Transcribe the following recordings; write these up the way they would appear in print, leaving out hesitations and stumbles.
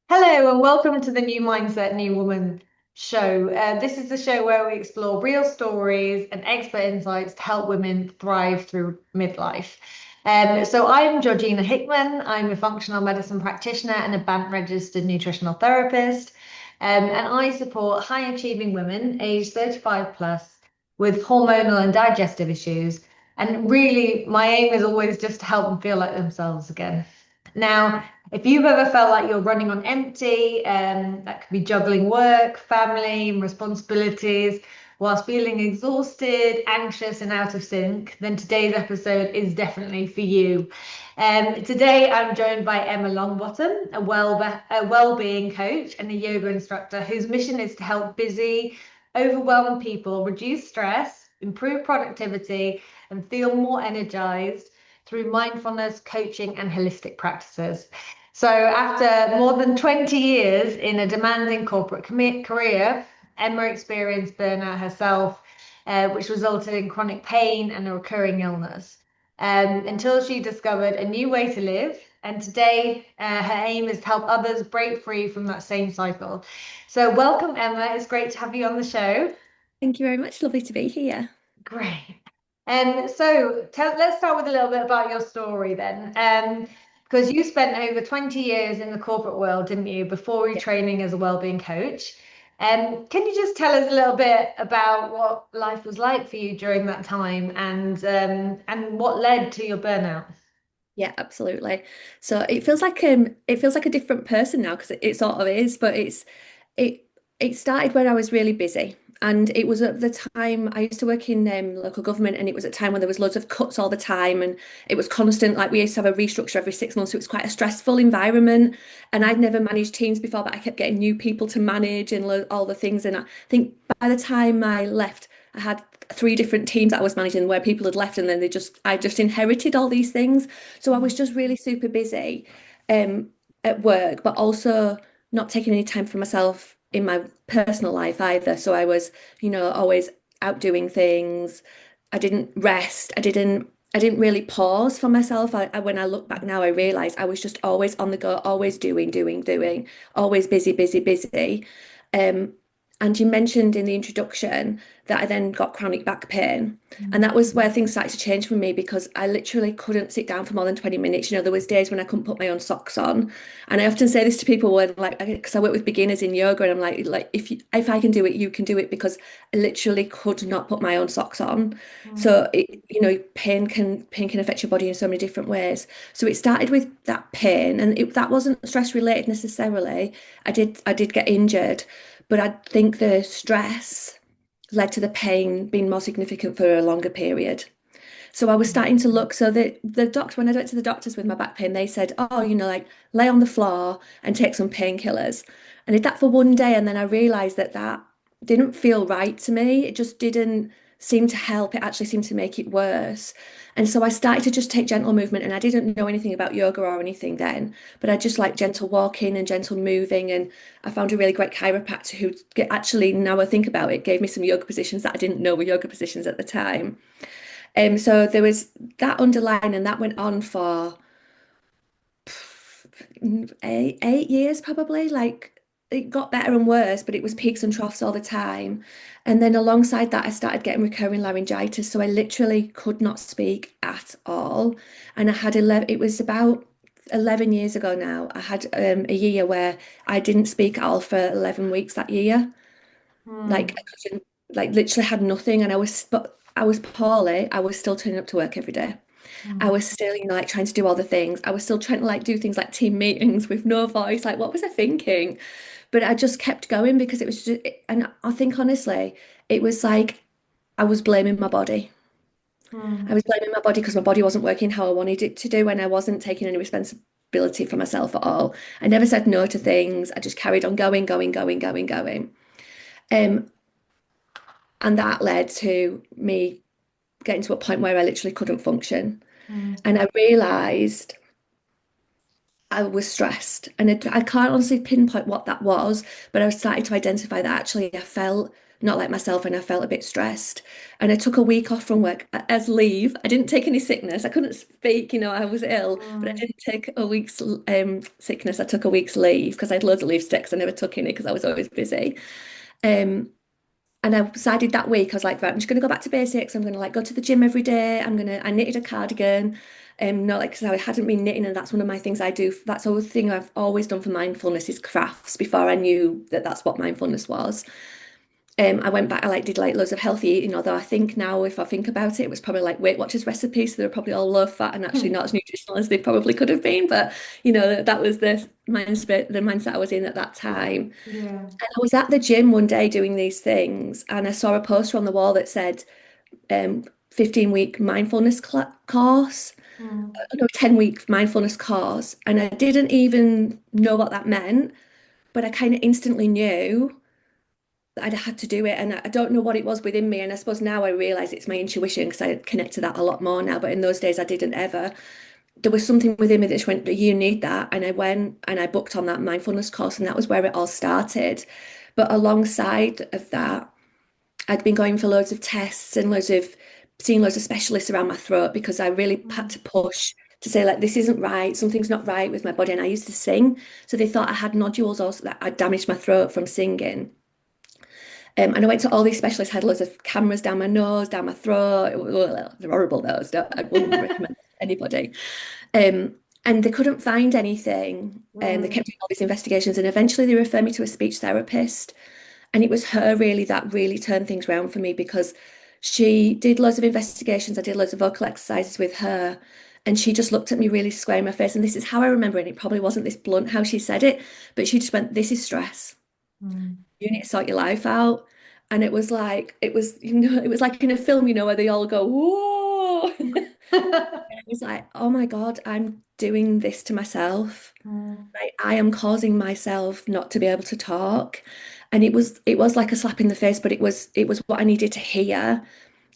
Hello and welcome to the New Mindset, New Woman show. This is the show where we explore real stories and expert insights to help women thrive through midlife. So I'm Georgina Hickman. I'm a functional medicine practitioner and a BANT registered nutritional therapist. And I support high achieving women aged 35 plus with hormonal and digestive issues. And really, my aim is always just to help them feel like themselves again. Now, if you've ever felt like you're running on empty, that could be juggling work, family, and responsibilities whilst feeling exhausted, anxious, and out of sync, then today's episode is definitely for you. Today, I'm joined by Emma Longbottom, a well-being coach and a yoga instructor whose mission is to help busy, overwhelmed people reduce stress, improve productivity, and feel more energized through mindfulness, coaching, and holistic practices. So, after more than 20 years in a demanding corporate career, Emma experienced burnout herself, which resulted in chronic pain and a recurring illness. Until she discovered a new way to live. And today, her aim is to help others break free from that same cycle. So, welcome, Emma. It's great to have you on the show. Thank you very much. Lovely to be here. Great. Let's start with a little bit about your story then. Because you spent over 20 years in the corporate world, didn't you, before Yeah. retraining as a wellbeing coach? Can you just tell us a little bit about what life was like for you during that time and what led to your burnout? Yeah, absolutely. So it feels like a different person now because it sort of is, but it it started when I was really busy. And it was at the time I used to work in local government, and it was at a time when there was loads of cuts all the time, and it was constant. Like we used to have a restructure every 6 months, so it was quite a stressful environment. And I'd never managed teams before, but I kept getting new people to manage and all the things. And I think by the time I left, I had three different teams that I was managing where people had left, and then I just inherited all these things. So I was just really super busy um, at work, but also not taking any time for myself in my personal life either. So I was, always out doing things. I didn't rest. I didn't really pause for myself. When I look back now, I realize I was just always on the go, always doing, always busy, busy, busy. Um, and you mentioned in the introduction that I then got chronic back pain. And that was where things started to change for me because I literally couldn't sit down for more than 20 minutes. There was days when I couldn't put my own socks on. And I often say this to people when like because I work with beginners in yoga, and I'm like if I can do it, you can do it, because I literally could not put my own socks on. Mm. So pain can affect your body in so many different ways. So it started with that pain, and that wasn't stress related necessarily. I did get injured, but I think the stress led to the pain being more significant for a longer period. So I was starting to look. So the doctor, when I went to the doctors with my back pain, they said, "Oh, like lay on the floor and take some painkillers." I did that for one day, and then I realized that that didn't feel right to me. It just didn't seem to help. It actually seemed to make it worse. And so I started to just take gentle movement, and I didn't know anything about yoga or anything then, but I just like gentle walking and gentle moving. And I found a really great chiropractor who actually, now I think about it, gave me some yoga positions that I didn't know were yoga positions at the time. So there was that underlying, and that went on for 8 years probably. Like it got better and worse, but it was peaks and troughs all the time. And then alongside that, I started getting recurring laryngitis, so I literally could not speak at all. And I had 11. It was about 11 years ago now. I had a year where I didn't speak at all for 11 weeks that year. Like Mm. I couldn't, like literally had nothing, and but I was poorly. I was still turning up to work every day. I Mm. was still, like trying to do all the things. I was still trying to like do things like team meetings with no voice. Like, what was I thinking? But I just kept going because it was just, and I think honestly, it was like I was blaming my body. I Mm. was blaming my body because my body wasn't working how I wanted it to do, and I wasn't taking any responsibility for myself at all. I never said no to things. I just carried on going. Um, and that led to me getting to a point where I literally couldn't function. Mm. And I realized I was stressed, and I can't honestly pinpoint what that was, but I was starting to identify that actually I felt not like myself, and I felt a bit stressed. And I took a week off from work as leave. I didn't take any sickness. I couldn't speak, I was ill, but I Mm. didn't take a week's sickness. I took a week's leave because I had loads of leave sticks. I never took any because I was always busy. Um, and I decided that week, I was like, right, I'm just going to go back to basics. I'm going to like go to the gym every day. I knitted a cardigan. Not like, because I hadn't been knitting, and that's one of my things I do. That's the thing I've always done for mindfulness is crafts before I knew that that's what mindfulness was. I went back, I like did like loads of healthy eating, although I think now if I think about it, it was probably like Weight Watchers recipes, so they're probably all low fat and actually not as nutritional as they probably could have been. But that was the mindset I was in at that time. Yeah. And I was at the gym one day doing these things, and I saw a poster on the wall that said 15-week mindfulness course, Mm. no, 10-week mindfulness course. And I didn't even know what that meant, but I kind of instantly knew that I'd had to do it. And I don't know what it was within me. And I suppose now I realize it's my intuition because I connect to that a lot more now. But in those days, I didn't ever. There was something within me that just went, you need that. And I went and I booked on that mindfulness course, and that was where it all started. But alongside of that, I'd been going for loads of tests and seeing loads of specialists around my throat because I really had Mm. to push to say like this isn't right, something's not right with my body. And I used to sing, so they thought I had nodules, also that I damaged my throat from singing. And I went to all these specialists, had loads of cameras down my nose, down my throat. They're horrible, those. I wouldn't recommend it to anybody. Um, and they couldn't find anything. And they Mm. kept doing all these investigations. And eventually they referred me to a speech therapist. And it was her really that really turned things around for me because she did loads of investigations. I did loads of vocal exercises with her. And she just looked at me really square in my face. And this is how I remember it. It probably wasn't this blunt how she said it, but she just went, "This is stress. Mm. You need to sort your life out." And it was like, it was like in a film, where they all go, whoa. It was like, oh my God, I'm doing this to myself. Mm. I am causing myself not to be able to talk. And it was like a slap in the face, but it was what I needed to hear.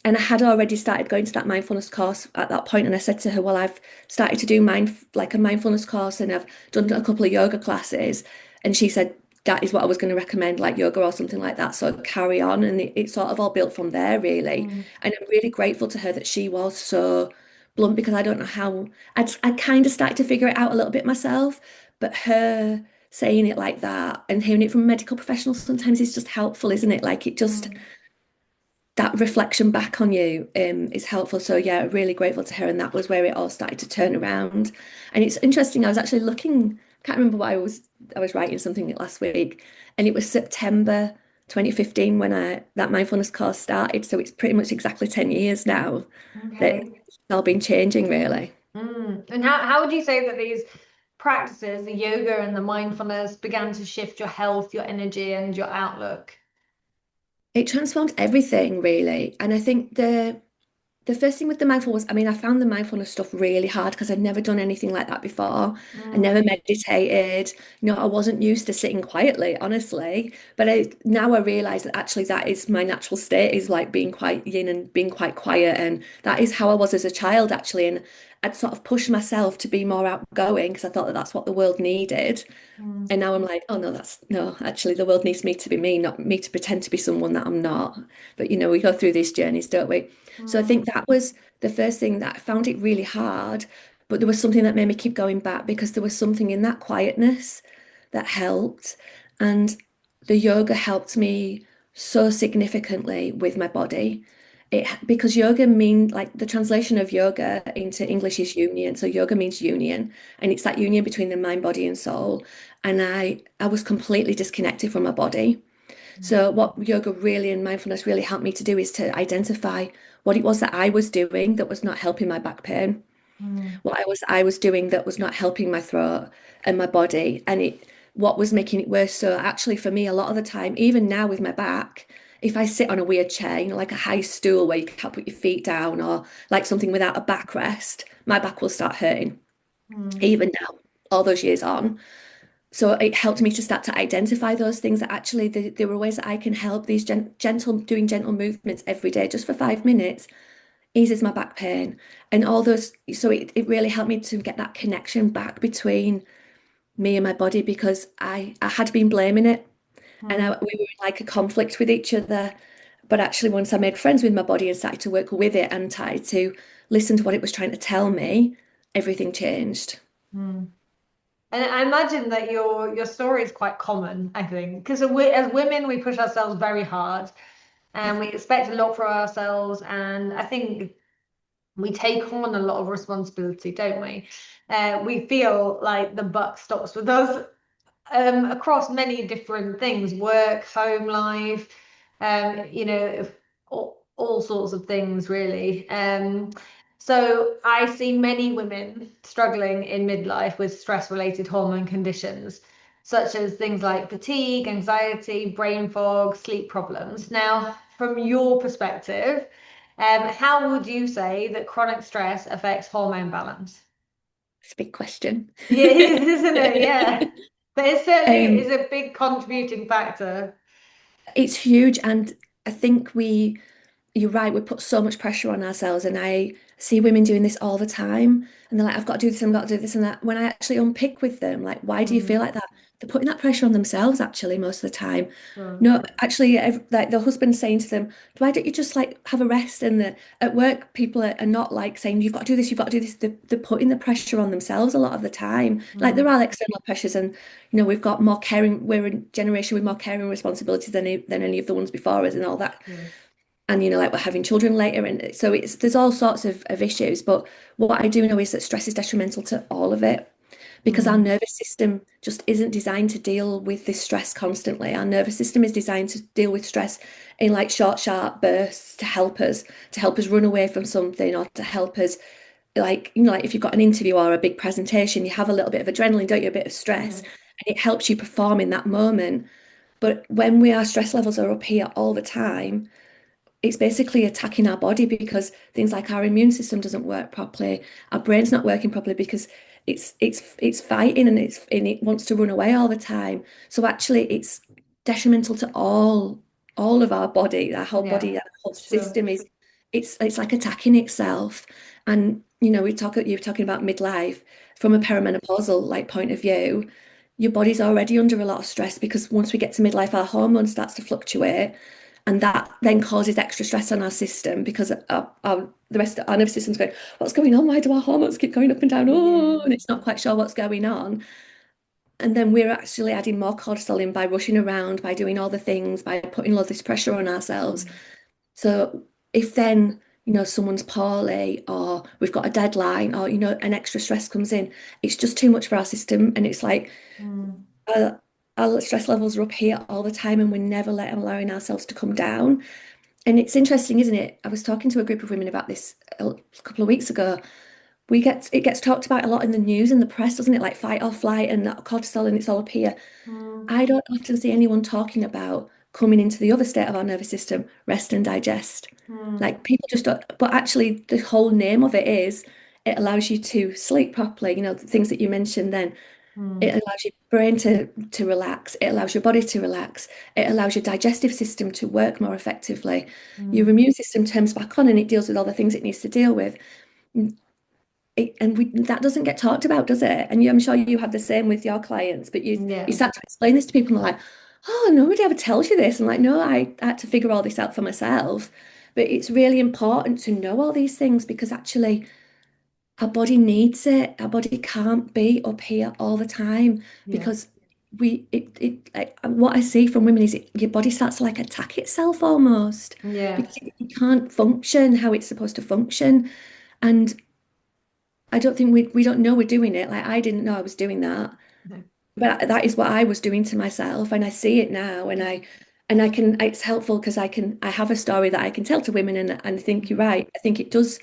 And I had already started going to that mindfulness course at that point, and I said to her, "Well, I've started to do a mindfulness course, and I've done a couple of yoga classes." And she said, "That is what I was going to recommend, like yoga or something like that. So carry on." And it sort of all built from there, really. Mm. And I'm really grateful to her that she was so blunt because I don't know how I kind of started to figure it out a little bit myself, but her saying it like that and hearing it from a medical professional sometimes is just helpful, isn't it? Like it just Mm. that reflection back on you is helpful. So yeah, really grateful to her, and that was where it all started to turn around. And it's interesting. I was actually looking. Can't remember what I was writing something last week, and it was September 2015 when I that mindfulness course started. So it's pretty much exactly 10 years now that Okay. it's all been changing really. Mm. And how would you say that these practices, the yoga and the mindfulness, began to shift your health, your energy, and your outlook? It transformed everything really, and I think the first thing with the mindfulness, I mean, I found the mindfulness stuff really hard because I'd never done anything like that before. I never Mm. meditated. I wasn't used to sitting quietly, honestly. But now I realize that actually that is my natural state is like being quite yin and being quite quiet. And that is how I was as a child, actually. And I'd sort of pushed myself to be more outgoing because I thought that that's what the world needed. Mm. And now I'm like, oh no, no, actually the world needs me to be me, not me to pretend to be someone that I'm not. But we go through these journeys, don't we? So I think Mm. that was the first thing that I found it really hard, but there was something that made me keep going back because there was something in that quietness that helped. And the yoga helped me so significantly with my body. Because yoga mean like the translation of yoga into English is union. So yoga means union, and it's that union between the mind, body, and soul. And I was completely disconnected from my body. So what yoga really and mindfulness really helped me to do is to identify what it was that I was doing that was not helping my back pain, Mm. what I was doing that was not helping my throat and my body, and it what was making it worse. So actually for me, a lot of the time, even now with my back, if I sit on a weird chair, like a high stool where you can't put your feet down or like something without a backrest, my back will start hurting, Mm. even now, all those years on. So it helped me to start to identify those things that actually there were ways that I can help these doing gentle movements every day, just for 5 minutes, eases my back pain and all those. So it really helped me to get that connection back between me and my body because I had been blaming it. We were in like a conflict with each other. But actually, once I made friends with my body and started to work with it and tried to listen to what it was trying to tell me, everything changed. Mm. And I imagine that your story is quite common, I think, because as women, we push ourselves very hard and we expect a lot for ourselves. And I think we take on a lot of responsibility, don't we? We feel like the buck stops with us across many different things, work, home life, all sorts of things, really. So I see many women struggling in midlife with stress-related hormone conditions, such as things like fatigue, anxiety, brain fog, sleep problems. Now, from your perspective, how would you say that chronic stress affects hormone balance? It's a big question. Yeah, it is, isn't it? Yeah. But it certainly Um, is a big contributing factor. it's huge, and I think you're right, we put so much pressure on ourselves, and I see women doing this all the time, and they're like, I've got to do this, and I've got to do this and that. When I actually unpick with them, like, why do you feel Mm, like that? They're putting that pressure on themselves, actually, most of the time. sure. No, actually, like the husband saying to them, why don't you just like have a rest? And at work, people are not like saying, you've got to do this, you've got to do this. They're putting the pressure on themselves a lot of the time. Like there Mm, are external pressures, and we've got more caring, we're a generation with more caring responsibilities than any of the ones before us and all that. sure. And like we're having children later, and so there's all sorts of issues. But what I do know is that stress is detrimental to all of it because our Mm, nervous system just isn't designed to deal with this stress constantly. Our nervous system is designed to deal with stress in like short, sharp bursts to help us run away from something, or to help us, like like if you've got an interview or a big presentation, you have a little bit of adrenaline, don't you, a bit of stress, yeah. and it helps you perform in that moment. But when our stress levels are up here all the time, it's basically attacking our body because things like our immune system doesn't work properly, our brain's not working properly because it's fighting, and it wants to run away all the time. So actually it's detrimental to all of our body, our whole body, Yeah, our whole sure. system is it's like attacking itself. And you're talking about midlife from a perimenopausal like point of view. Your body's already under a lot of stress because once we get to midlife, our hormone starts to fluctuate, and that then causes extra stress on our system because the rest of our nervous system's going, what's going on? Why do our hormones keep going up and down? Oh, Yeah. and it's not quite sure what's going on. And then we're actually adding more cortisol in by rushing around, by doing all the things, by putting all this pressure on ourselves. Mm, So if then, someone's poorly, or we've got a deadline, or, an extra stress comes in, it's just too much for our system. And it's like, mm, uh, our stress levels are up here all the time, and we're never allowing ourselves to come down. And it's interesting, isn't it? I was talking to a group of women about this a couple of weeks ago. It gets talked about a lot in the news and the press, doesn't it? Like fight or flight and that cortisol, and it's all up here. mm, I don't often see anyone talking about coming into the other state of our nervous system, rest and digest. mm, Like people just don't, but actually the whole name of it is it allows you to sleep properly, the things that you mentioned then. It mm, allows your brain to relax. It allows your body to relax. It allows your digestive system to work more effectively. Your mm. immune system turns back on and it deals with all the things it needs to deal with. That doesn't get talked about, does it? And I'm sure you have the same with your clients, but you Yeah. start to explain this to people and they're like, oh, nobody ever tells you this. I'm like, no, I had to figure all this out for myself. But it's really important to know all these things because actually our body needs it. Our body can't be up here all the time Yeah. because like, what I see from women is your body starts to like attack itself almost Yeah. because it can't function how it's supposed to function. And I don't think we don't know we're doing it. Like I didn't know I was doing that, No. but that is what I was doing to myself, and I see it now, and I can. It's helpful because I have a story that I can tell to women, and I think you're Mm. right. I think it does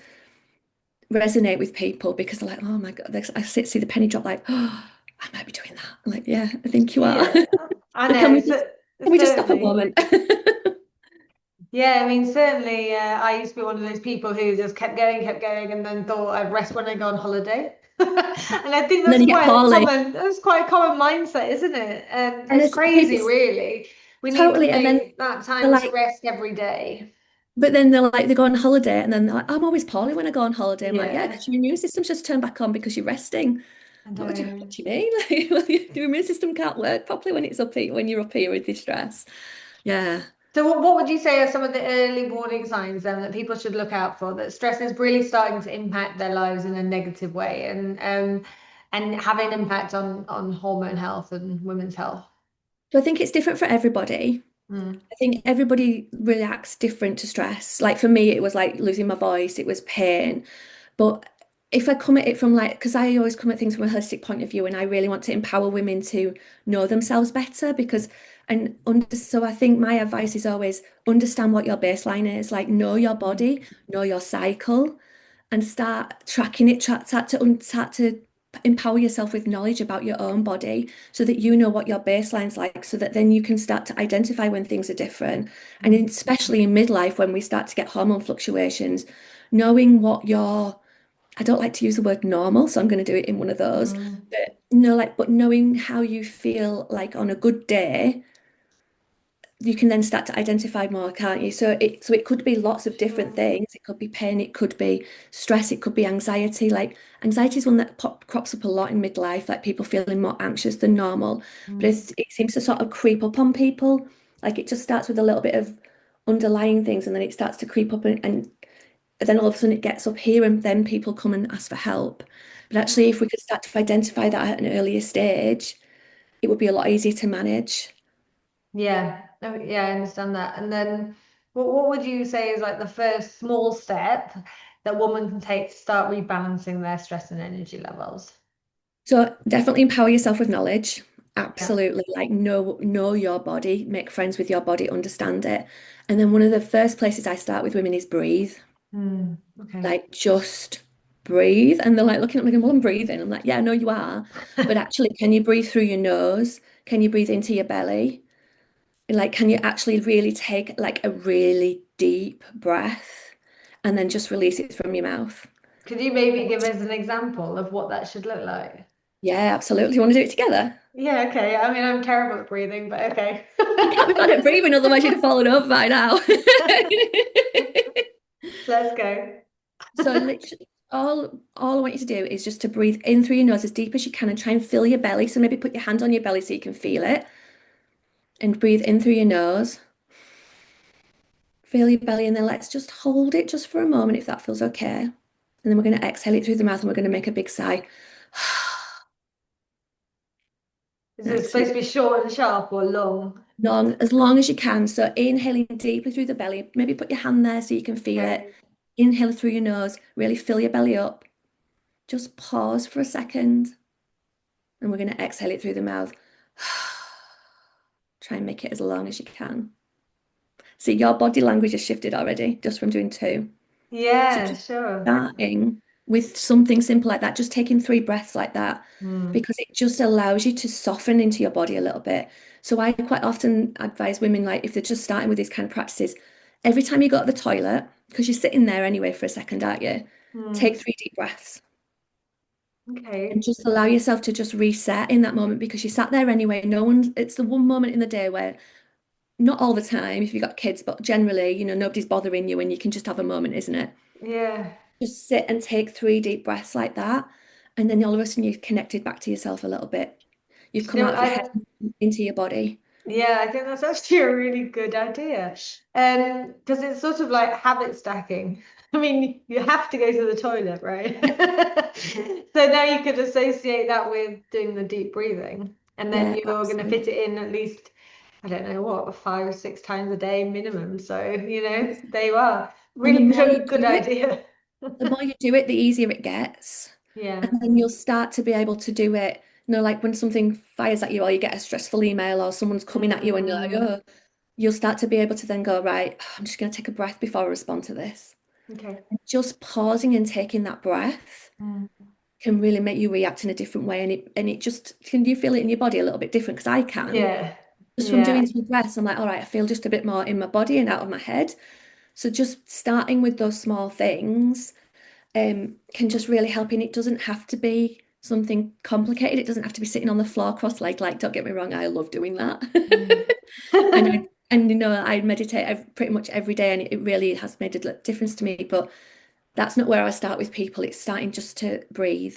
resonate with people because they're like, oh my God, see the penny drop, like, oh, I might be doing that. I'm like, yeah, I think you are. Yeah. I But know, can we just stop a certainly. moment? Yeah, I mean, certainly, I used to be one of those people who just kept going, and then thought I'd rest when I go on holiday. And I think And then you get poorly. that's quite a common mindset, isn't it? And It's it's people crazy, really. We need to totally. And then make that they're time to like, rest every day. but then they're like, they go on holiday, and then they're like, I'm always poorly when I go on holiday. I'm like, yeah, Yeah. because your immune system's just turned back on because you're resting. I What know. do you mean? Like, well, your immune system can't work properly when it's up here, when you're up here with this stress. Yeah. So what would you say are some of the early warning signs then that people should look out for that stress is really starting to impact their lives in a negative way and having an impact on hormone health and women's health? So I think it's different for everybody. Mm. I think everybody reacts different to stress. Like for me, it was like losing my voice, it was pain. But if I come at it from like, because I always come at things from a holistic point of view, and I really want to empower women to know themselves better so I think my advice is always understand what your baseline is, like know your body, know your cycle, and start tracking it, start to empower yourself with knowledge about your own body so that you know what your baseline's like, so that then you can start to identify when things are different. And Mm. especially in midlife, when we start to get hormone fluctuations, knowing what your, I don't like to use the word normal, so I'm going to do it in one of those, Mm. but no, like, but knowing how you feel like on a good day, you can then start to identify more, can't you? So it could be lots of different Sure. things. It could be pain, it could be stress, it could be anxiety. Like anxiety is one that crops up a lot in midlife, like people feeling more anxious than normal. But Mm. it seems to sort of creep up on people. Like it just starts with a little bit of underlying things and then it starts to creep up and then all of a sudden it gets up here and then people come and ask for help. But actually, if we could start to identify that at an earlier stage, it would be a lot easier to manage. Yeah. Oh, yeah, I understand that. And then what would you say is like the first small step that women can take to start rebalancing their stress and energy levels? So definitely empower yourself with knowledge. Yeah. Absolutely. Like know your body, make friends with your body, understand it. And then one of the first places I start with women is breathe. Mm. Okay. Like just breathe. And they're like looking at me, going, well, I'm breathing. I'm like, yeah, I know you are. But actually, can you breathe through your nose? Can you breathe into your belly? And like, can you actually really take like a really deep breath and then just release it from your mouth? Could you maybe give us an example of what that should look like? Yeah, absolutely. You want to do it together? Yeah, okay. I mean, I'm terrible at breathing, but okay. You can't be bad at breathing, otherwise you'd have fallen over by now. Let's go. So literally, all I want you to do is just to breathe in through your nose as deep as you can and try and fill your belly. So maybe put your hand on your belly so you can feel it and breathe in through your nose. Feel your belly, and then let's just hold it just for a moment if that feels okay. And then we're going to exhale it through the mouth and we're going to make a big sigh. Is it Nice supposed and to be short and sharp or long? as long as you can. So inhaling deeply through the belly. Maybe put your hand there so you can feel it. Okay. Inhale through your nose. Really fill your belly up. Just pause for a second. And we're going to exhale it through the mouth. Try and make it as long as you can. See, your body language has shifted already just from doing two. So Yeah, just sure. starting with something simple like that, just taking 3 breaths like that, Hmm. because it just allows you to soften into your body a little bit. So I quite often advise women, like if they're just starting with these kind of practices, every time you go to the toilet, because you're sitting there anyway for a second, aren't you? Hmm. Take 3 deep breaths and Okay. just allow yourself to just reset in that moment because you sat there anyway. No one, it's the one moment in the day where not all the time if you've got kids, but generally, nobody's bothering you and you can just have a moment, isn't it? Yeah. Just sit and take 3 deep breaths like that. And then all of a sudden you've connected back to yourself a little bit. You've Do you come know, out of your head into your body. yeah, I think that's actually a really good idea. Because it's sort of like habit stacking. I mean, you have to go to the toilet, right? So now you could associate that with doing the deep breathing, and then Yeah, you're going to fit absolutely. it in at least, I don't know what, 5 or 6 times a day minimum. So, there you are. And the Really more you good do it, idea. the easier it gets. And Yeah. then you'll start to be able to do it, like when something fires at you or you get a stressful email or someone's coming at you and you're like, Mm, oh, you'll start to be able to then go, right, I'm just going to take a breath before I respond to this. okay. Just pausing and taking that breath Mm. can really make you react in a different way. And it just, can you feel it in your body a little bit different? Because I can. Yeah. Just from Yeah. doing some breaths, I'm like, all right, I feel just a bit more in my body and out of my head. So just starting with those small things can just really help. And it doesn't have to be something complicated. It doesn't have to be sitting on the floor cross-legged. Like, don't get me wrong, I love doing that. Mm. And I meditate pretty much every day, and it really has made a difference to me. But that's not where I start with people. It's starting just to breathe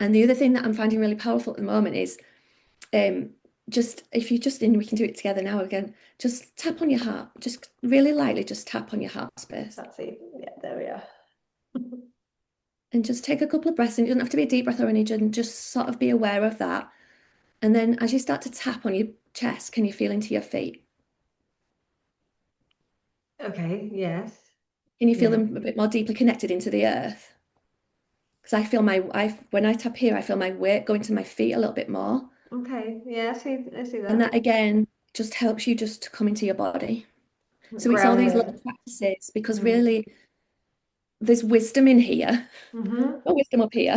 And the other thing that I'm finding really powerful at the moment is um, just if you just, and we can do it together now again, just tap on your heart, just really lightly, just tap on your heart space That's it. Yeah, there we are. and just take a couple of breaths. And it doesn't have to be a deep breath or anything, just sort of be aware of that. And then as you start to tap on your chest, can you feel into your feet? Okay, yes. Can you feel Yeah. them a bit more deeply connected into the earth? Because when I tap here, I feel my weight go into my feet a little bit more. Okay. Yeah, I see And that. that again just helps you just to come into your body. So it's all these little Grounding. practices because Mm. really there's wisdom in here, Mm-hmm. no wisdom up here.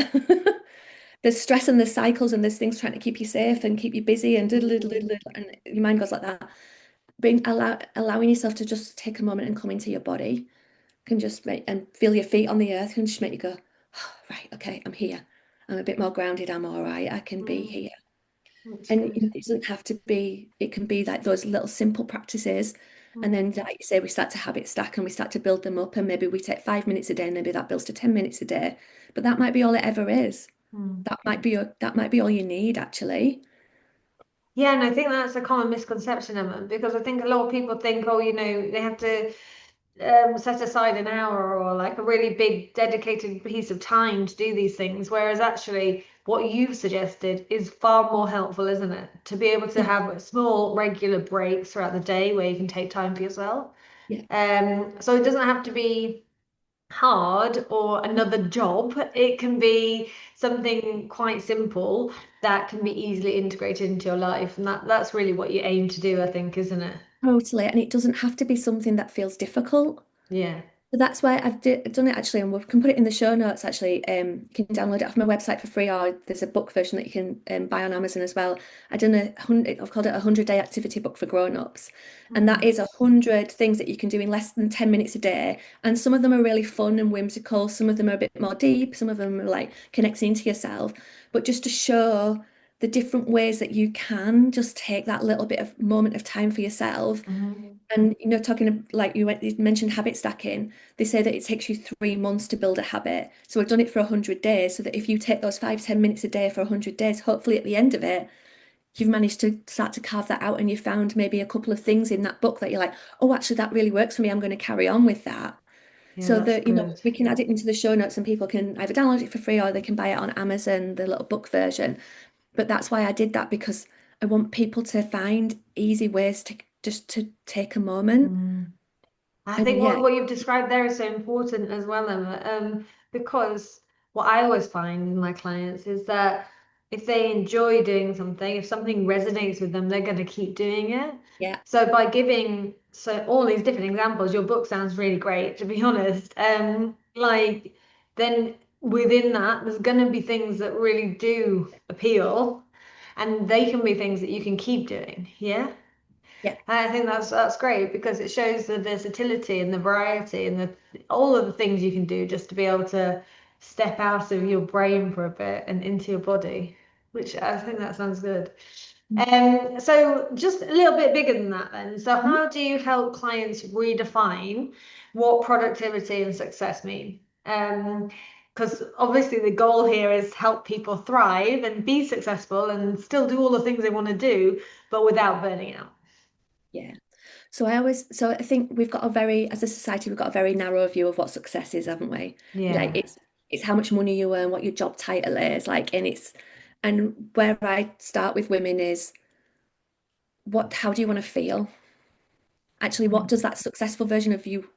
There's stress and there's cycles and there's things trying to keep you safe and keep you busy and diddle, diddle, diddle, Mm. diddle, and your mind goes like that. Allowing yourself to just take a moment and come into your body can just make and feel your feet on the earth can just make you go, oh, right, okay, I'm here. I'm a bit more grounded. I'm all right. I can be Mm. here. That's And good. it doesn't have to be, it can be like those little simple practices. And Mm. then, like you say, we start to habit stack and we start to build them up. And maybe we take 5 minutes a day, and maybe that builds to 10 minutes a day. But that might be all it ever is. Mm. That might be all you need, actually. Yeah, and I think that's a common misconception, Emma, because I think a lot of people think, oh, they have to set aside an hour or like a really big dedicated piece of time to do these things, whereas actually what you've suggested is far more helpful, isn't it? To be able to Yeah, have small regular breaks throughout the day where you can take time for yourself. yeah. So it doesn't have to be hard or another job. It can be something quite simple that can be easily integrated into your life. And that's really what you aim to do, I think, isn't it? Totally. And it doesn't have to be something that feels difficult. Yeah. So that's why done it actually, and we can put it in the show notes actually. You can download it off my website for free, or there's a book version that you can buy on Amazon as well. I've called it a 100-day activity book for grown-ups, and that Mm. is 100 things that you can do in less than 10 minutes a day. And some of them are really fun and whimsical, some of them are a bit more deep, some of them are like connecting to yourself, but just to show the different ways that you can just take that little bit of moment of time for yourself. Mhm. And like you mentioned habit stacking, they say that it takes you 3 months to build a habit. So we've done it for 100 days, so that if you take those 5, 10 minutes a day for 100 days, hopefully at the end of it, you've managed to start to carve that out and you found maybe a couple of things in that book that you're like, oh, actually, that really works for me. I'm going to carry on with that. Yeah, So that's that, good. we can add it into the show notes and people can either download it for free or they can buy it on Amazon, the little book version. But that's why I did that because I want people to find easy ways to just to take a moment. Mm. I And think yeah, what you've described there is so important as well, Emma, because what I always find in my clients is that if they enjoy doing something, if something resonates with them, they're going to keep doing it. yeah, So by giving all these different examples, your book sounds really great, to be honest. Like then within that, there's going to be things that really do appeal, and they can be things that you can keep doing. Yeah. yeah, I think that's great because it shows the versatility and the variety and all of the things you can do just to be able to step out of your brain for a bit and into your body, which I think that sounds good. So just a little bit bigger than that then. So mhm, how do you help clients redefine what productivity and success mean? Because obviously the goal here is help people thrive and be successful and still do all the things they want to do, but without burning out. yeah. So I think as a society, we've got a very narrow view of what success is, haven't we? Like Yeah. it's how much money you earn, what your job title is, like, and where I start with women is how do you want to feel? Actually, what does that successful version of you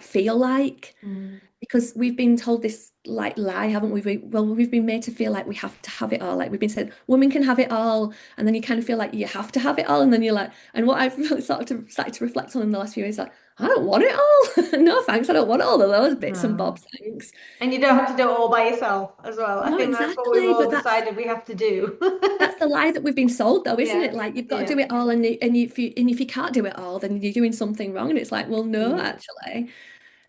feel like? Mm. Because we've been told this like lie, haven't we? We've been made to feel like we have to have it all. Like we've been said, women can have it all, and then you kind of feel like you have to have it all, and then you're like, and what I've really started to reflect on in the last few years, like, I don't want it all. No, thanks. I don't want all of those bits and No. bobs. Thanks. And you don't have to do it all by yourself as well. I No, think that's what we've exactly. all But decided we have to do. that's the lie that we've been sold, though, isn't it? Yeah. Like you've got to Yeah. do it all, and if you can't do it all, then you're doing something wrong. And it's like, well, no, Yeah. actually.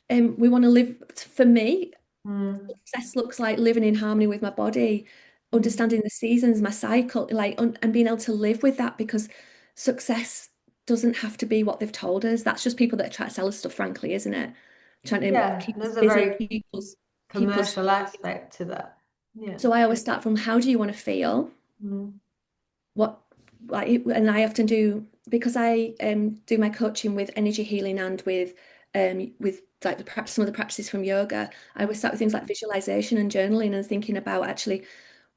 We want to live. For me, Mm. success looks like living in harmony with my body, Mm. understanding the seasons, my cycle, and being able to live with that because success doesn't have to be what they've told us. That's just people that are trying to sell us stuff, frankly, isn't it? Trying to Yeah, keep us there's a busy, very keep us commercial aspect to that. Yeah. So I always start from how do you want to feel? Mm. What and I often do because I do my coaching with energy healing and with like the practice, some of the practices from yoga. I always start with things like visualization and journaling and thinking about actually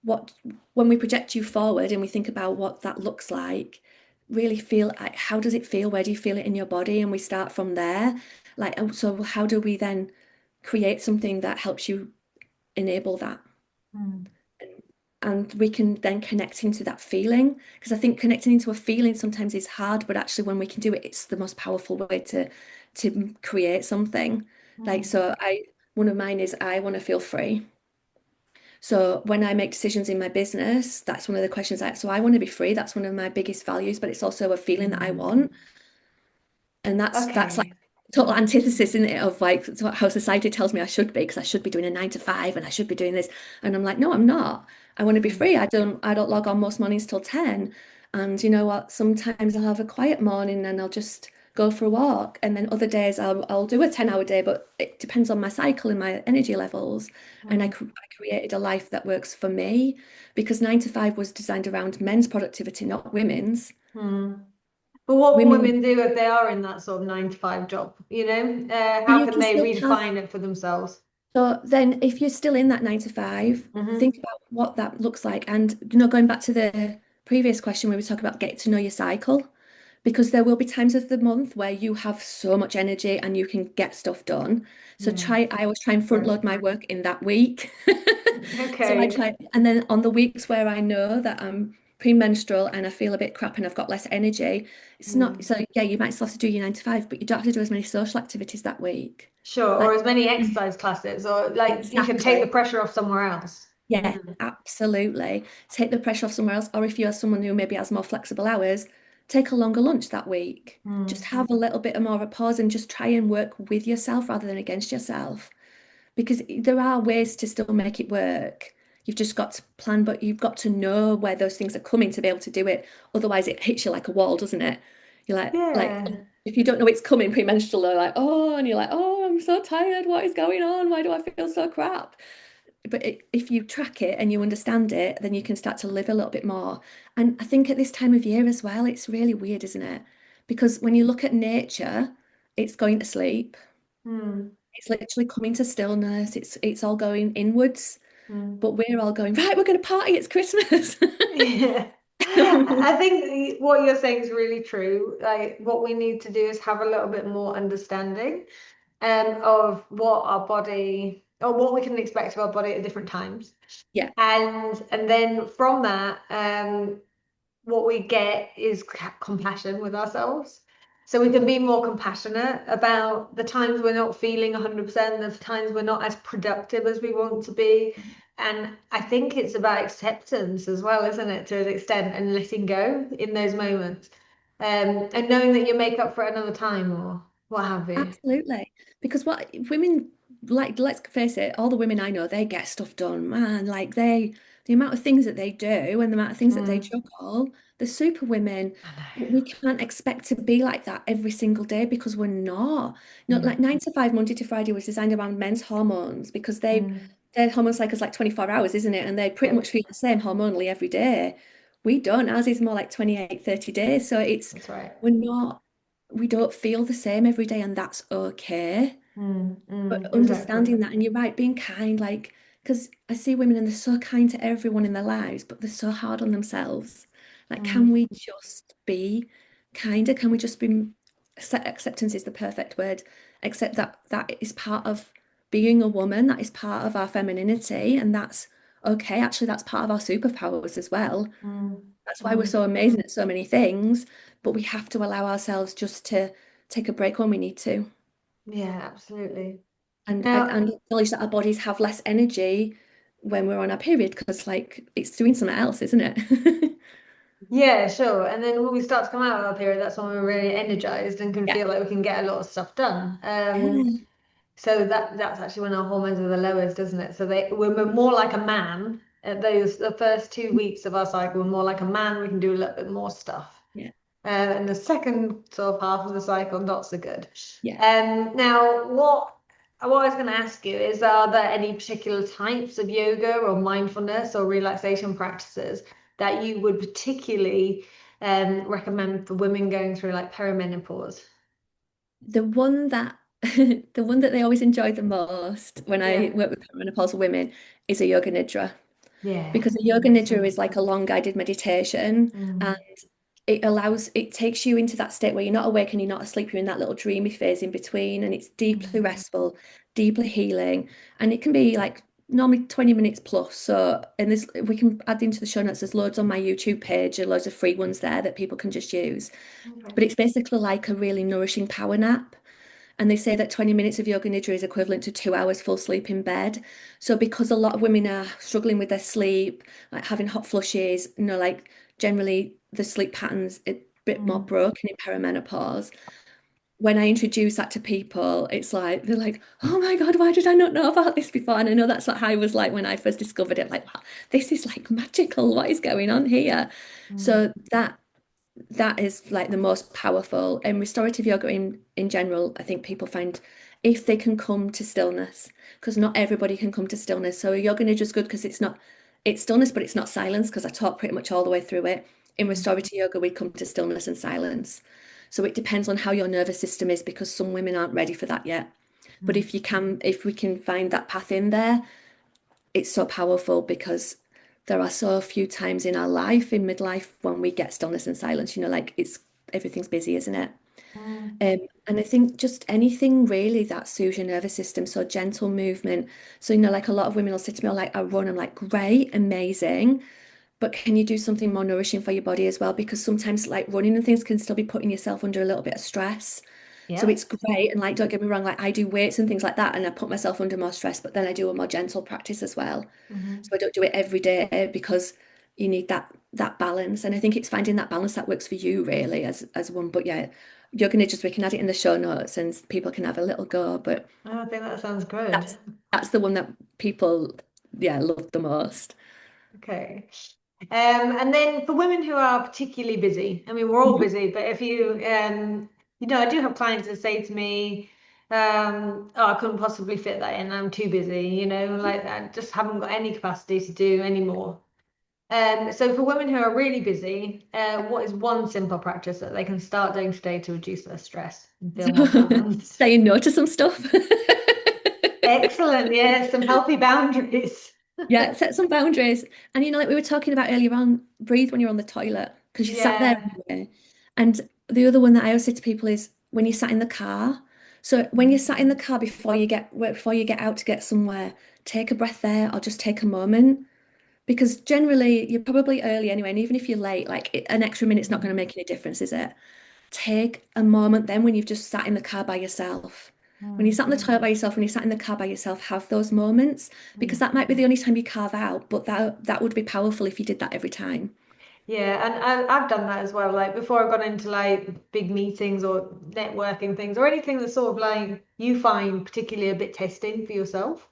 what when we project you forward and we think about what that looks like, really feel like how does it feel? Where do you feel it in your body? And we start from there. Like, so how do we then create something that helps you enable that? Mm. And we can then connect into that feeling because I think connecting into a feeling sometimes is hard, but actually when we can do it, it's the most powerful way to create something. Like, Mm. so I one of mine is I want to feel free. So when I make decisions in my business, that's one of the questions so I want to be free. That's one of my biggest values, but it's also a feeling that I Mm. want. And that's like Okay. total antithesis, isn't it, of like how society tells me I should be, because I should be doing a 9 to 5 and I should be doing this. And I'm like, no, I'm not. I want to be Mm. free. I don't log on most mornings till 10. And you know what? Sometimes I'll have a quiet morning and I'll just go for a walk. And then other days I'll do a 10-hour day, but it depends on my cycle and my energy levels. And Mm. I created a life that works for me because 9 to 5 was designed around men's productivity, not women's. Mm. But what can Women, women do if they are in that sort of 9 to 5 job? How you can can they still have. redefine it for themselves? So then if you're still in that 9 to 5, Hmm. think about what that looks like. And going back to the previous question where we talk about getting to know your cycle, because there will be times of the month where you have so much energy and you can get stuff done. So Yeah. I always try and front Right. load my work in that week. So I Okay. try, and then on the weeks where I know that I'm premenstrual and I feel a bit crap and I've got less energy, it's not, Mm. so yeah, you might still have to do your 9 to 5, but you don't have to do as many social activities that week. Sure. Or Like, as many exercise classes, or like you can take the exactly. pressure off somewhere else. Yeah, Mm. absolutely. Take the pressure off somewhere else. Or if you're someone who maybe has more flexible hours, take a longer lunch that week. Just Mm. have a little bit more of a pause and just try and work with yourself rather than against yourself. Because there are ways to still make it work. You've just got to plan, but you've got to know where those things are coming to be able to do it. Otherwise, it hits you like a wall, doesn't it? You're like Yeah. if you don't know it's coming premenstrual, you're like, oh, and you're like, oh, I'm so tired. What is going on? Why do I feel so crap? But if you track it and you understand it, then you can start to live a little bit more. And I think at this time of year as well, it's really weird, isn't it? Because when you look at nature, it's going to sleep. Mm. It's literally coming to stillness. It's all going inwards. Mm. But we're all going, right, we're going to party, it's Christmas. Yeah. I think what you're saying is really true. Like what we need to do is have a little bit more understanding of what our body or what we can expect of our body at different times. Yeah, And then from that, what we get is compassion with ourselves. So we can be more compassionate about the times we're not feeling 100%, the times we're not as productive as we want to be. And I think it's about acceptance as well, isn't it, to an extent, and letting go in those moments. And knowing that you make up for it another time or what have you. absolutely. Because what women like, let's face it, all the women I know, they get stuff done, man. Like the amount of things that they do and the amount of things that they Mm, juggle, the super women. I But know. we can't expect to be like that every single day because we're not. Mm, Like 9 to 5, Monday to Friday was designed around men's hormones because mm, their hormone cycle is like 24 hours, isn't it? And they pretty yep, much feel the same hormonally every day. We don't. Ours is more like 28, 30 days. So that's right. we're not, we don't feel the same every day, and that's okay. Mm, But exactly. understanding that, and you're right, being kind, like, because I see women and they're so kind to everyone in their lives, but they're so hard on themselves. Like, can Mm, we just be kinder? Can we just be, acceptance is the perfect word, accept that that is part of being a woman, that is part of our femininity, and that's okay. Actually, that's part of our superpowers as well. mm, That's why we're mm. so amazing at so many things, but we have to allow ourselves just to take a break when we need to Yeah, absolutely. and Now, acknowledge that our bodies have less energy when we're on our period because like it's doing something else, isn't it? yeah, sure. And then when we start to come out of our period, that's when we're really energized and can Yeah. feel like we can get a lot of stuff done. Yeah. So that's actually when our hormones are the lowest, doesn't it? So we're more like a man at those the first 2 weeks of our cycle. We're more like a man. We can do a little bit more stuff. Yeah. And the second sort of half of the cycle, not so good. Yeah. Now, what? what I was going to ask you is, are there any particular types of yoga or mindfulness or relaxation practices that you would particularly recommend for women going through like perimenopause? The one that the one that they always enjoy the most when I Yeah. work with menopausal women is a yoga nidra. Yeah. Because a yoga nidra is like a long guided meditation, and Mm, it takes you into that state where you're not awake and you're not asleep, you're in that little dreamy phase in between, and it's deeply mm, restful, deeply healing, and it can be like normally 20 minutes plus. So, and this we can add into the show notes, there's loads on my YouTube page and loads of free ones there that people can just use. okay. But it's basically like a really nourishing power nap. And they say that 20 minutes of yoga nidra is equivalent to 2 hours full sleep in bed. So because a lot of women are struggling with their sleep, like having hot flushes, like generally the sleep patterns a bit more Mm, broken in perimenopause. When I introduce that to people, it's like they're like, "Oh my God, why did I not know about this before?" And I know that's what I was like when I first discovered it. Like, wow, this is like magical. What is going on here? mm, So that is like the most powerful. And restorative yoga in general, I think people find if they can come to stillness, because not everybody can come to stillness. So yoga nidra is good because it's stillness, but it's not silence, because I talk pretty much all the way through it. In mm, restorative yoga, we come to stillness and silence. So it depends on how your nervous system is, because some women aren't ready for that yet. But mm, if we can find that path in there, it's so powerful, because there are so few times in our life in midlife when we get stillness and silence, like it's everything's busy, isn't it? mm. And I think just anything really that soothes your nervous system, so gentle movement. So, like a lot of women will say to me, "Oh, like I run," I'm like, "Great, amazing. But can you do something more nourishing for your body as well?" Because sometimes like running and things can still be putting yourself under a little bit of stress. So Yeah. it's great. And like, don't get me wrong, like I do weights and things like that, and I put myself under more stress, but then I do a more gentle practice as well. Hmm. So I don't do it every day, because you need that balance. And I think it's finding that balance that works for you really as one. But yeah, you're gonna just we can add it in the show notes and people can have a little go. But Oh, I think that sounds good. that's that's the one that people, yeah, love the most. Okay. And then for women who are particularly busy, I mean, we're all Mhm. busy, but if I do have clients that say to me, oh, I couldn't possibly fit that in. I'm too busy, like I just haven't got any capacity to do anymore. So for women who are really busy, what is one simple practice that they can start doing today to reduce their stress and feel more balanced? Saying no to some stuff. Excellent. Yeah, some healthy boundaries. Yeah, set some boundaries. And like we were talking about earlier on, breathe when you're on the toilet, because you sat there Yeah. anyway. And the other one that I always say to people is when you sat in the car. So when you sat in the car before you get out to get somewhere, take a breath there, or just take a moment. Because generally you're probably early anyway, and even if you're late, like an extra minute's not going to make any difference, is it? Take a moment then when you've just sat in the car by yourself. When you Mm, sat in the toilet by yourself, when you sat in the car by yourself, have those moments, because mm. that might be the only time you carve out, but that would be powerful if you did that every time. Yeah, and I've done that as well. Like before I've gone into like big meetings or networking things or anything that's sort of like you find particularly a bit testing for yourself.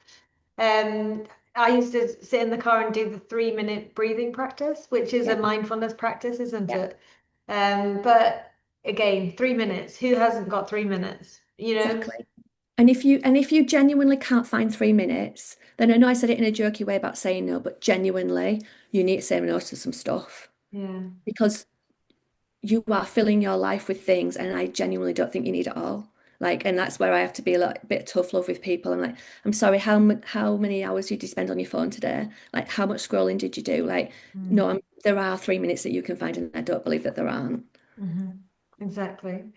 Um, I used to sit in the car and do the 3 minute breathing practice, which is a Yeah, mindfulness practice, isn't yeah, it? But again, 3 minutes. Who hasn't got 3 minutes? You know? exactly. And if you genuinely can't find 3 minutes, then I know I said it in a jokey way about saying no, but genuinely, you need to say no to some stuff, Yeah. because you are filling your life with things, and I genuinely don't think you need it all. Like, and that's where I have to be a little bit tough love with people. I'm like, I'm sorry, how many hours did you spend on your phone today? Like, how much scrolling did you do? Like, no, Mm. there are 3 minutes that you can find, and I don't believe that there aren't. Hmm. Exactly.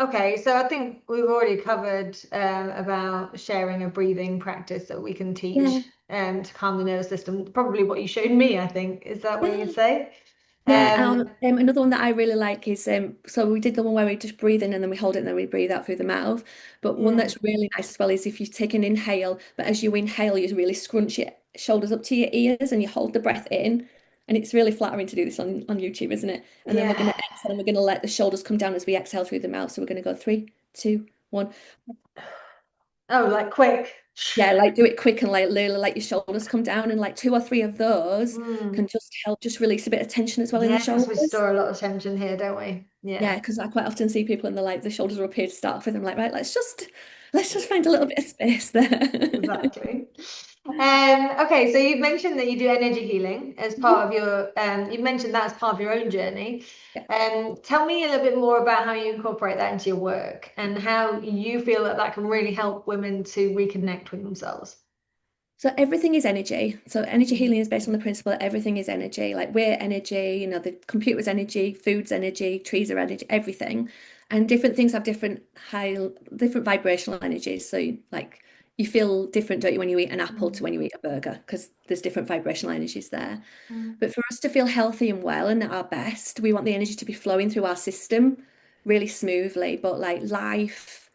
Okay, so I think we've already covered about sharing a breathing practice that we can Yeah, teach to calm the nervous system. Probably what you showed me, I think. Is that what yeah. you'd say? Yeah, Um, another one that I really like is so we did the one where we just breathe in and then we hold it and then we breathe out through the mouth. But one yeah, that's really nice as well is if you take an inhale, but as you inhale, you really scrunch your shoulders up to your ears and you hold the breath in. And it's really flattering to do this on YouTube, isn't it? And then we're yeah. gonna exhale and we're gonna let the shoulders come down as we exhale through the mouth. So we're gonna go 3, 2, 1. Oh, like quick. Yeah, like do it quick and like literally let your shoulders come down, and like two or three of those can Mm. just help just release a bit of tension as well in the Yeah, because we shoulders. store a lot of tension here, don't we? Yeah. Yeah, because I quite often see people and they're like, the shoulders are up here to start off with. I'm like, right, let's just Let's just find a little bit of space there. Exactly. Okay, so you've mentioned that you do energy healing as part of your, you've mentioned that as part of your own journey. Yeah. Tell me a little bit more about how you incorporate that into your work and how you feel that that can really help women to reconnect with themselves. So everything is energy. So energy Mm. healing is based on the principle that everything is energy. Like we're energy, the computer's energy, food's energy, trees are energy, everything. And different things have different vibrational energies. So like you feel different, don't you, when you eat an apple to Mm. when you eat a burger, because there's different vibrational energies there. Mm. But for us to feel healthy and well and at our best, we want the energy to be flowing through our system really smoothly. But like life,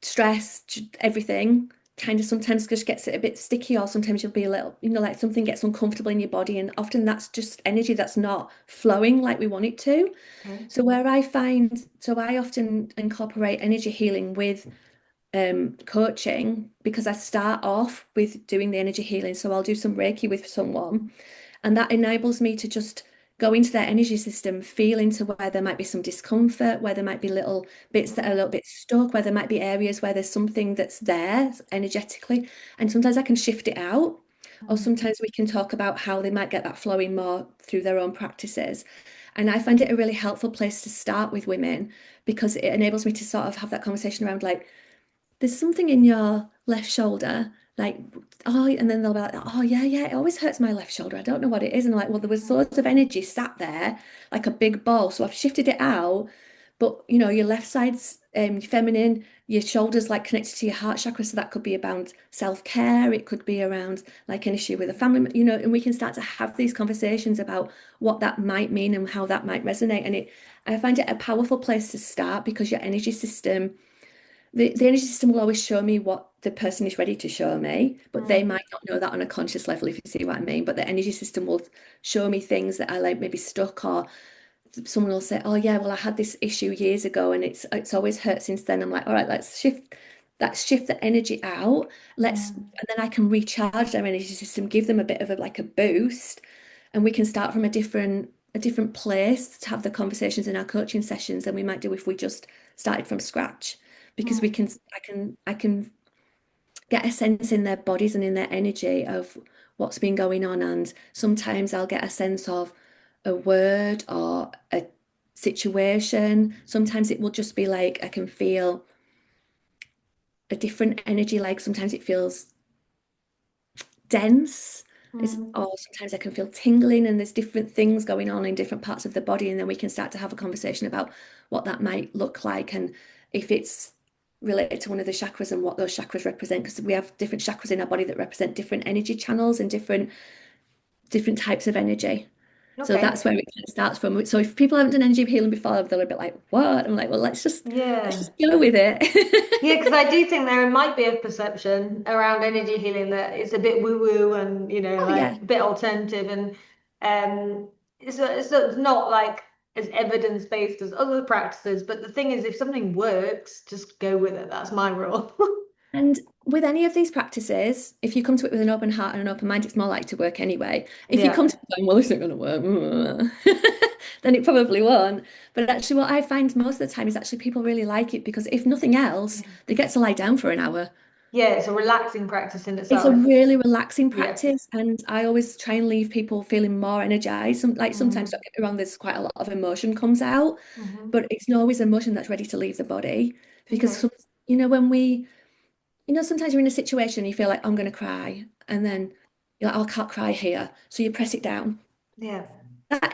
stress, everything kind of sometimes just gets a bit sticky, or sometimes you'll be a little, like something gets uncomfortable in your body, and often that's just energy that's not flowing like we want it to. Okay. So I often incorporate energy healing with coaching, because I start off with doing the energy healing. So I'll do some Reiki with someone, and that enables me to just go into their energy system, feel into where there might be some discomfort, where there might be little bits that are a Mm. little bit stuck, where there might be areas where there's something that's there energetically. And sometimes I can shift it out, or Mm. sometimes we can talk about how they might get that flowing more through their own practices. And I find it a really helpful place to start with women, because it enables me to sort of have that conversation around like, there's something in your left shoulder, like, oh, and then they'll be like, oh, yeah, yeah, it always hurts my left shoulder. I don't know what it is. And I'm like, well, there was loads of energy sat there, like a big ball. So I've shifted it out. But, your left side's feminine, your shoulder's like connected to your heart chakra. So that could be about self-care. It could be around like an issue with a family, and we can start to have these conversations about what that might mean and how that might resonate. I find it a powerful place to start, because your energy system, the energy system will always show me what the person is ready to show me, but they Mm. might not know that on a conscious level, if you see what I mean. But the energy system will show me things that are like maybe stuck, or someone will say, "Oh yeah, well I had this issue years ago and it's always hurt since then." I'm like, "All right, let's shift the energy out. Mm. And then I can recharge their energy system, give them a bit of a boost, and we can start from a different place to have the conversations in our coaching sessions than we might do if we just started from scratch, because we Mm. can I can get a sense in their bodies and in their energy of what's been going on. And sometimes I'll get a sense of a word or a situation. Sometimes it will just be like I can feel a different energy, like sometimes it feels dense. Mm. Or sometimes I can feel tingling, and there's different things going on in different parts of the body. And then we can start to have a conversation about what that might look like, and if it's related to one of the chakras and what those chakras represent, because we have different chakras in our body that represent different energy channels and different types of energy. So Okay. that's where it kind of starts from. So if people haven't done energy healing before, they're a bit like, "What?" I'm like, "Well, let's just Yeah. go with it." Yeah, because I do think there might be a perception around energy healing that it's a bit woo-woo and Oh like yeah. a bit alternative and it's not like as evidence-based as other practices. But the thing is, if something works, just go with it. That's my rule. And with any of these practices, if you come to it with an open heart and an open mind, it's more likely to work anyway. If you come Yeah. to it going, well, it's not going to work, then it probably won't. But actually, what I find most of the time is actually people really like it, because if nothing else, they get to lie down for an hour. Yeah, it's a relaxing practice in It's a itself. really relaxing Yeah. practice, and I always try and leave people feeling more energized. Sometimes, Mm. don't get me wrong, there's quite a lot of emotion comes out, Hmm. but it's not always emotion that's ready to leave the body. Because Okay. when sometimes you're in a situation and you feel like, I'm going to cry, and then you're like, oh, I can't cry here. So you press it down. Yeah. That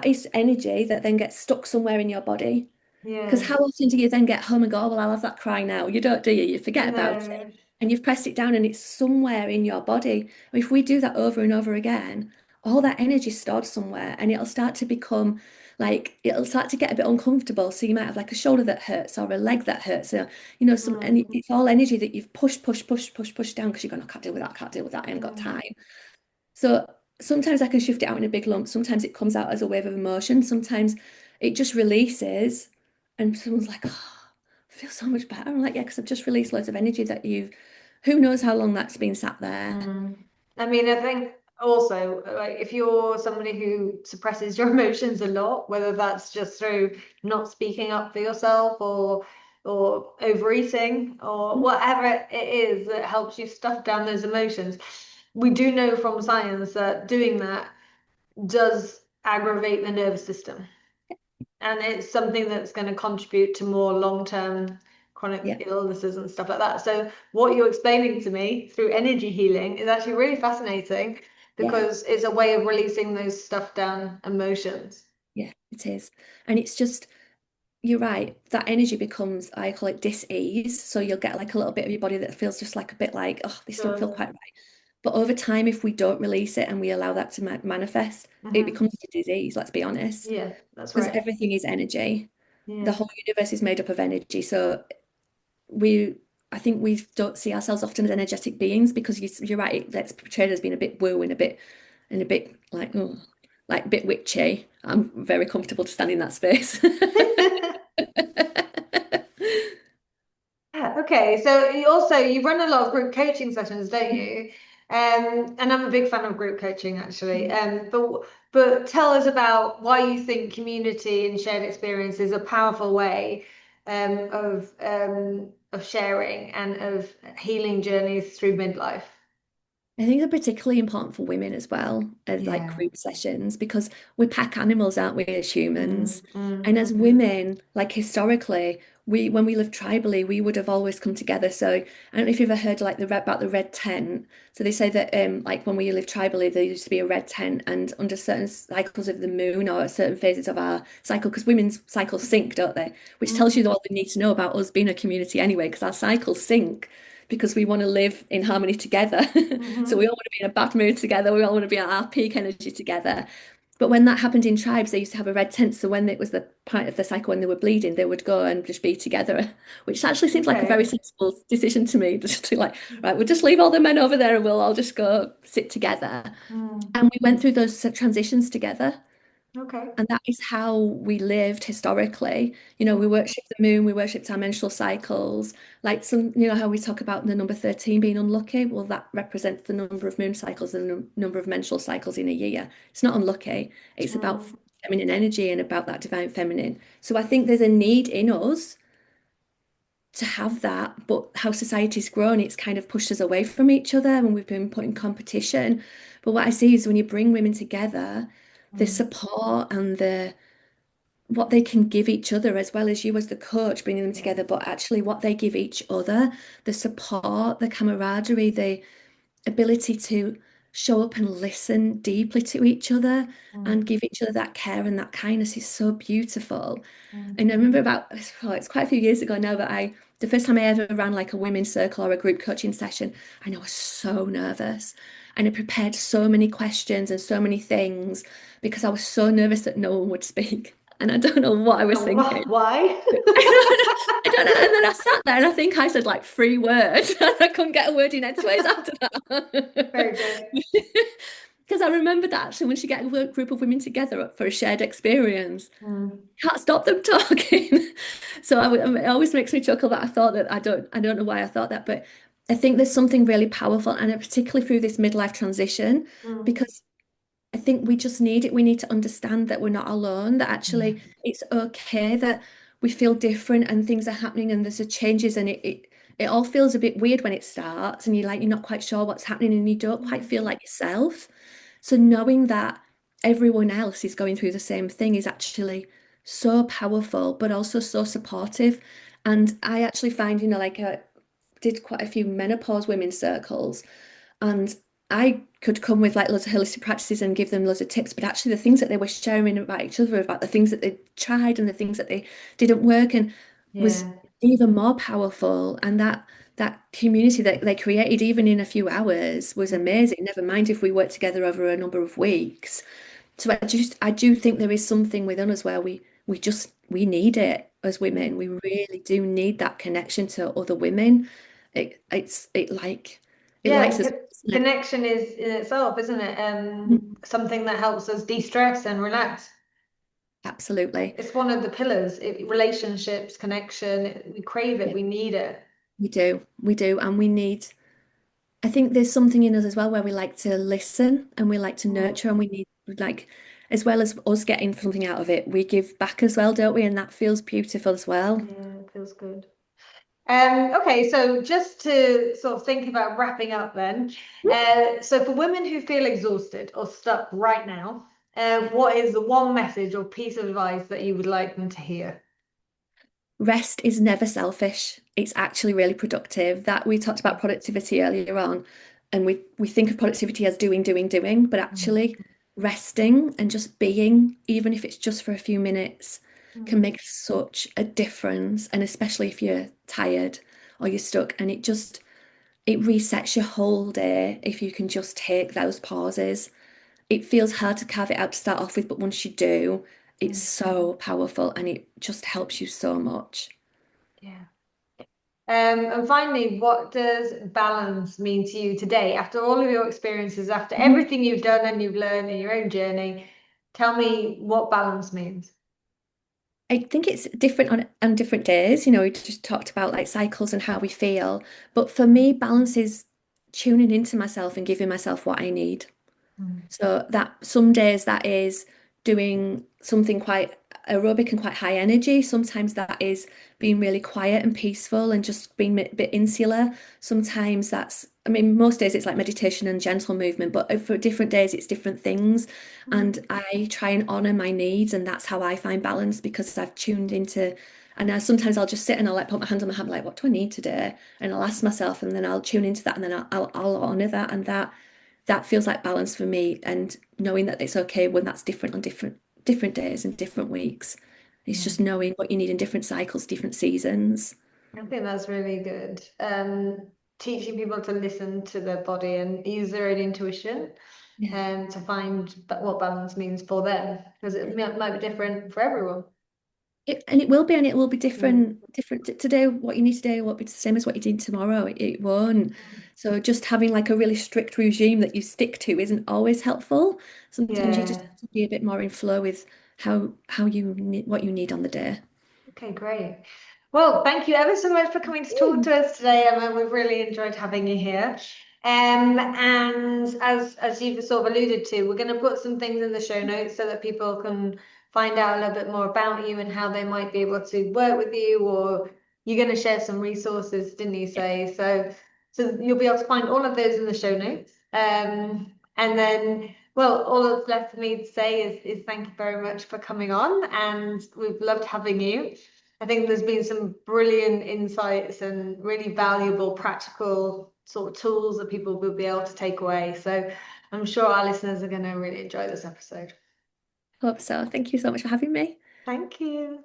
is energy that then gets stuck somewhere in your body. Because Yeah. how often do you then get home and go, oh, well, I'll have that cry now? You don't, do you? You forget about it. No. And you've pressed it down and it's somewhere in your body. If we do that over and over again, all that energy is stored somewhere, and it'll start to become like, it'll start to get a bit uncomfortable. So you might have like a shoulder that hurts or a leg that hurts. Or, and Mm. it's all energy that you've pushed down, because you're going, I can't deal with that, I can't deal with that, I haven't got Mm. time. So sometimes I can shift it out in a big lump. Sometimes it comes out as a wave of emotion. Sometimes it just releases, and someone's like, oh, I feel so much better. I'm like, yeah, because I've just released loads of energy that who knows how long that's been sat there. Mm. I mean, I think also, like, if you're somebody who suppresses your emotions a lot, whether that's just through not speaking up for yourself or or overeating or whatever it is that helps you stuff down those emotions. We do know from science that doing that does aggravate the nervous system. And it's something that's going to contribute to more long-term chronic Yeah, illnesses and stuff like that. So what you're explaining to me through energy healing is actually really fascinating yeah, because it's a way of releasing those stuffed down emotions. yeah, it is. And it's just, you're right, that energy becomes, I call it dis-ease. So you'll get like a little bit of your body that feels just like a bit like, oh, this don't feel quite right. But over time, if we don't release it and we allow that to manifest, it Mm-hmm. becomes a disease, let's be honest. Yeah, that's Because right. everything is energy. The Yeah. whole universe is made up of energy. So we, I think we don't see ourselves often as energetic beings because you're right, it gets portrayed as being a bit woo and a bit like, oh, like a bit witchy. I'm very comfortable to stand in that space. Yeah, okay, so you run a lot of group coaching sessions, don't you? And I'm a big fan of group coaching actually. But tell us about why you think community and shared experience is a powerful way of sharing and of healing journeys through midlife. I think they're particularly important for women as well as like Yeah. group sessions because we're pack animals, aren't we, as humans? Mm, mm, And as women, like historically, we when we lived tribally, we would have always come together. So I don't know if you've ever heard like about the red tent. So they say that like when we lived tribally, there used to be a red tent, and under certain cycles of the moon or certain phases of our cycle, because women's cycles sync, don't they? Which tells mm, you all you need to know about us being a community anyway, because our cycles sync because we want to live in harmony together. So we mm-hmm. all want to be in a bad mood together. We all want to be at our peak energy together. But when that happened in tribes, they used to have a red tent. So when it was the part of the cycle when they were bleeding, they would go and just be together, which actually seems like a very Okay. sensible decision to me. Just to like, right, we'll just leave all the men over there and we'll all just go sit together. Mm, And we went through those transitions together. okay. And that is how we lived historically. We Mm, worshipped the moon, we worshipped our menstrual cycles. Like how we talk about the number 13 being unlucky. Well, that represents the number of moon cycles and the number of menstrual cycles in a year. It's not unlucky. It's about mm, feminine energy and about that divine feminine. So I think there's a need in us to have that, but how society's grown, it's kind of pushed us away from each other and we've been put in competition. But what I see is when you bring women together, the mm, support and the what they can give each other as well as you as the coach bringing them yeah. together, but actually what they give each other, the support, the camaraderie, the ability to show up and listen deeply to each other Mm, and give each other that care and that kindness is so beautiful. mm, And I remember it's quite a few years ago now, but the first time I ever ran like a women's circle or a group coaching session, and I was so nervous. And I prepared so many questions and so many things because I was so nervous that no one would speak. And I don't know what I was thinking. Why? I don't know. And then I sat there and I think I said like 3 words. I couldn't get a word in edgeways after that. Very good. Because I remember that actually when she get a group of women together for a shared experience, Mm, can't stop them talking. So it always makes me chuckle that I don't know why I thought that, but I think there's something really powerful, and particularly through this midlife transition, mm, because I think we just need it. We need to understand that we're not alone, that yeah. actually it's okay that we feel different and things are happening and there's a changes and it all feels a bit weird when it starts and you're not quite sure what's happening and you don't quite Mm, feel like yourself. So knowing that everyone else is going through the same thing is actually so powerful, but also so supportive. And I actually find, like I did quite a few menopause women's circles. And I could come with like loads of holistic practices and give them loads of tips, but actually the things that they were sharing about each other, about the things that they tried and the things that they didn't work and was yeah. even more powerful. And that community that they created even in a few hours was Mm, amazing. Never mind if we worked together over a number of weeks. So I do think there is something within us where we need it as women. mm. We really do need that connection to other women. It Yeah, lights us, doesn't it? connection is in itself, isn't it? Something that helps us de-stress and relax. Absolutely. It's one of the pillars. Relationships, connection. We crave it. Yeah, We need it. we do. We do. And I think there's something in us as well where we like to listen and we like to Mm, nurture and like, as well as us getting something out of it, we give back as well, don't we? And that feels beautiful as well. yeah, it feels good. Okay, so just to sort of think about wrapping up then, so for women who feel exhausted or stuck right now, what is the one message or piece of advice that you would like them to hear? Rest is never selfish. It's actually really productive. That we talked about productivity earlier on, and we think of productivity as doing, doing, doing, but actually resting and just being, even if it's just for a few minutes, can Mm. make such a difference. And especially if you're tired or you're stuck, and it resets your whole day if you can just take those pauses. It feels hard to carve it out to start off with, but once you do, it's Mm. so powerful and it just helps you so much. Yeah. And finally, what does balance mean to you today? After all of your experiences, after Mhm. everything you've done and you've learned in your own journey, tell me what balance means. I think it's different on different days. We just talked about like cycles and how we feel. But for me, balance is tuning into myself and giving myself what I need. Mm. So that some days that is doing something quite aerobic and quite high energy. Sometimes that is being really quiet and peaceful and just being a bit insular. Sometimes I mean, most days it's like meditation and gentle movement, but for different days it's different things. And Mm. I try and honor my needs, and that's how I find balance because I've tuned into. And now sometimes I'll just sit and I'll like put my hand on my heart, like, what do I need today? And I'll ask myself, and then I'll tune into that, and then I'll honor that, and that feels like balance for me, and knowing that it's okay when that's different on different days and different weeks. It's Yeah. just knowing what you need in different cycles, different seasons. I think that's really good. Teaching people to listen to their body and use their own intuition Yeah. to find what balance means for them, because it might be different for everyone. And it will be, and it will be Mm. different today. What you need today won't be the same as what you need tomorrow. It won't. So just having like a really strict regime that you stick to isn't always helpful. Sometimes you just Yeah. have to be a bit more in flow with how you need what you need on the day. Okay, great. Well, thank you ever so much for coming to talk to us today, Emma. We've really enjoyed having you here. And as you've sort of alluded to, we're going to put some things in the show notes so that people can find out a little bit more about you and how they might be able to work with you, or you're going to share some resources, didn't you say? So you'll be able to find all of those in the show notes. And then well, all that's left for me to say is thank you very much for coming on, and we've loved having you. I think there's been some brilliant insights and really valuable practical sort of tools that people will be able to take away. So I'm sure our listeners are going to really enjoy this episode. Hope so. Thank you so much for having me. Thank you.